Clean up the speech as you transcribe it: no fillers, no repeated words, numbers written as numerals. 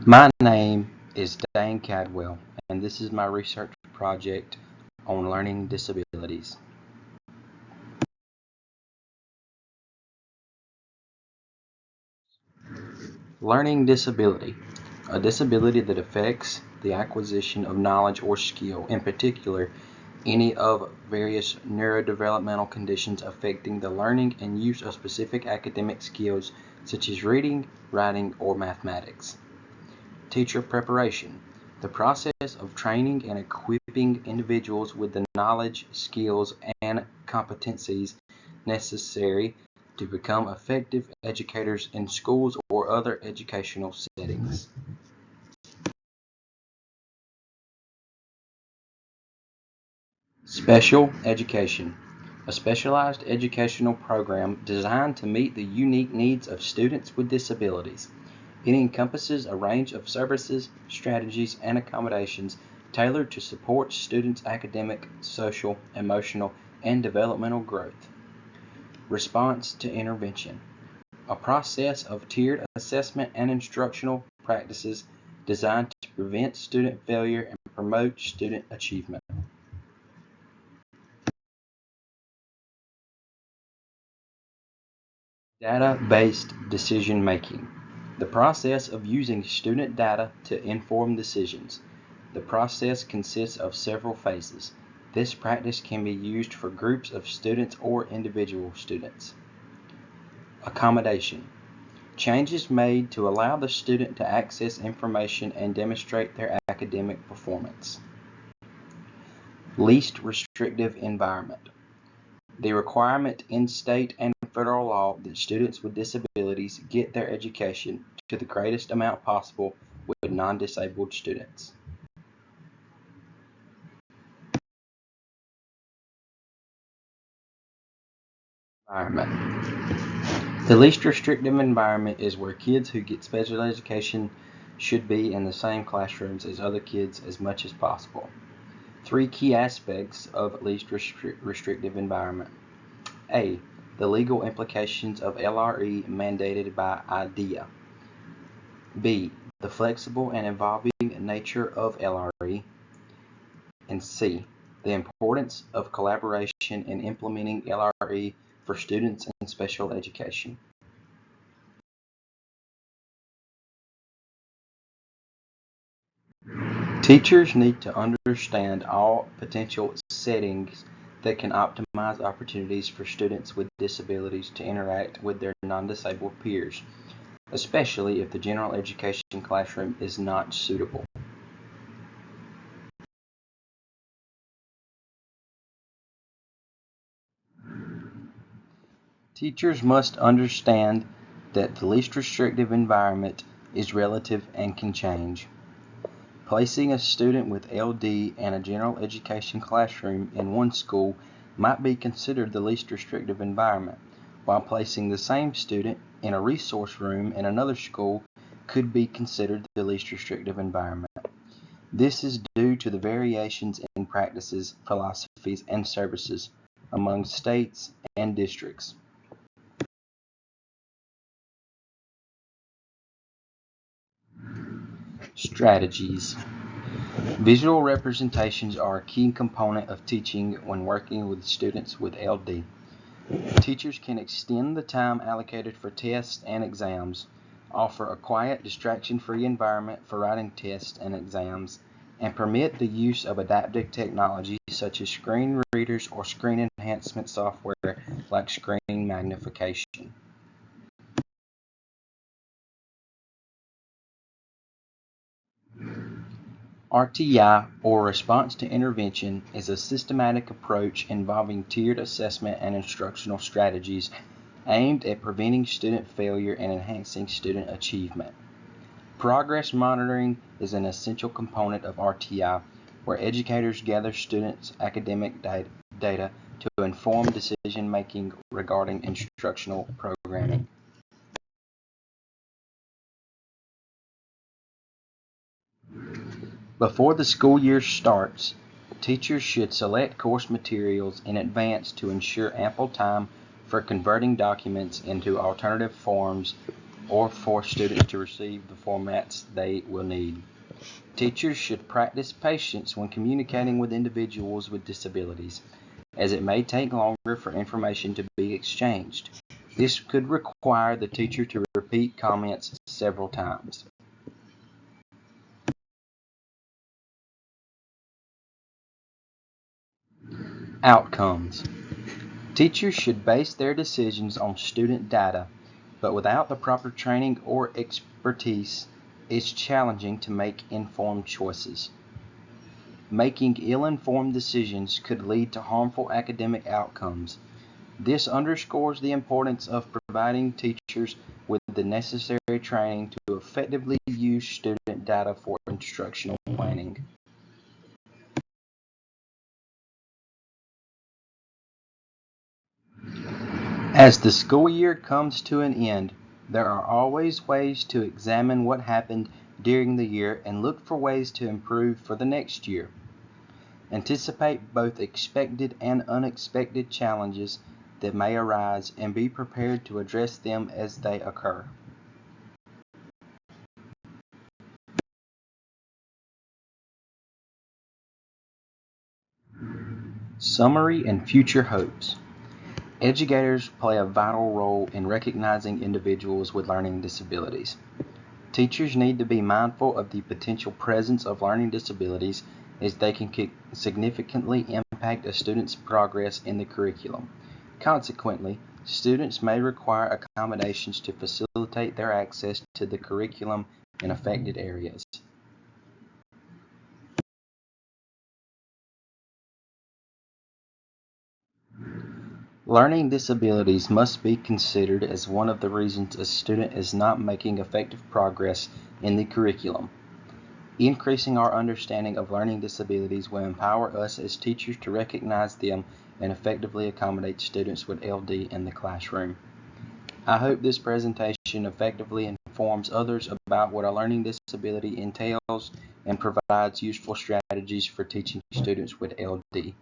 My name is Dane Cadwell, and this is my research project on learning disabilities. Learning disability, a disability that affects the acquisition of knowledge or skill, in particular, any of various neurodevelopmental conditions affecting the learning and use of specific academic skills such as reading, writing, or mathematics. Teacher preparation, the process of training and equipping individuals with the knowledge, skills, and competencies necessary to become effective educators in schools or other educational settings. Special education, a specialized educational program designed to meet the unique needs of students with disabilities. It encompasses a range of services, strategies, and accommodations tailored to support students' academic, social, emotional, and developmental growth. Response to intervention, a process of tiered assessment and instructional practices designed to prevent student failure and promote student achievement. Data-based decision making, the process of using student data to inform decisions. The process consists of several phases. This practice can be used for groups of students or individual students. Accommodation, changes made to allow the student to access information and demonstrate their academic performance. Least restrictive environment, the requirement in state and federal law that students with disabilities get their education to the greatest amount possible with non-disabled students. Environment. The least restrictive environment is where kids who get special education should be in the same classrooms as other kids as much as possible. Three key aspects of least restrictive environment. A, the legal implications of LRE mandated by IDEA. B, the flexible and evolving nature of LRE. And C, the importance of collaboration in implementing LRE for students in special education. Teachers need to understand all potential settings that can optimize opportunities for students with disabilities to interact with their non-disabled peers, especially if the general education classroom is not suitable. Teachers must understand that the least restrictive environment is relative and can change. Placing a student with LD in a general education classroom in one school might be considered the least restrictive environment, while placing the same student in a resource room in another school could be considered the least restrictive environment. This is due to the variations in practices, philosophies, and services among states and districts. Strategies. Visual representations are a key component of teaching when working with students with LD. Teachers can extend the time allocated for tests and exams, offer a quiet, distraction-free environment for writing tests and exams, and permit the use of adaptive technology such as screen readers or screen enhancement software like screen magnification. RTI, or Response to Intervention, is a systematic approach involving tiered assessment and instructional strategies aimed at preventing student failure and enhancing student achievement. Progress monitoring is an essential component of RTI, where educators gather students' academic data to inform decision-making regarding instructional programming. Before the school year starts, teachers should select course materials in advance to ensure ample time for converting documents into alternative forms or for students to receive the formats they will need. Teachers should practice patience when communicating with individuals with disabilities, as it may take longer for information to be exchanged. This could require the teacher to repeat comments several times. Outcomes. Teachers should base their decisions on student data, but without the proper training or expertise, it's challenging to make informed choices. Making ill-informed decisions could lead to harmful academic outcomes. This underscores the importance of providing teachers with the necessary training to effectively use student data for instructional planning. As the school year comes to an end, there are always ways to examine what happened during the year and look for ways to improve for the next year. Anticipate both expected and unexpected challenges that may arise and be prepared to address them as they occur. Summary and future hopes. Educators play a vital role in recognizing individuals with learning disabilities. Teachers need to be mindful of the potential presence of learning disabilities, as they can significantly impact a student's progress in the curriculum. Consequently, students may require accommodations to facilitate their access to the curriculum in affected areas. Learning disabilities must be considered as one of the reasons a student is not making effective progress in the curriculum. Increasing our understanding of learning disabilities will empower us as teachers to recognize them and effectively accommodate students with LD in the classroom. I hope this presentation effectively informs others about what a learning disability entails and provides useful strategies for teaching students with LD.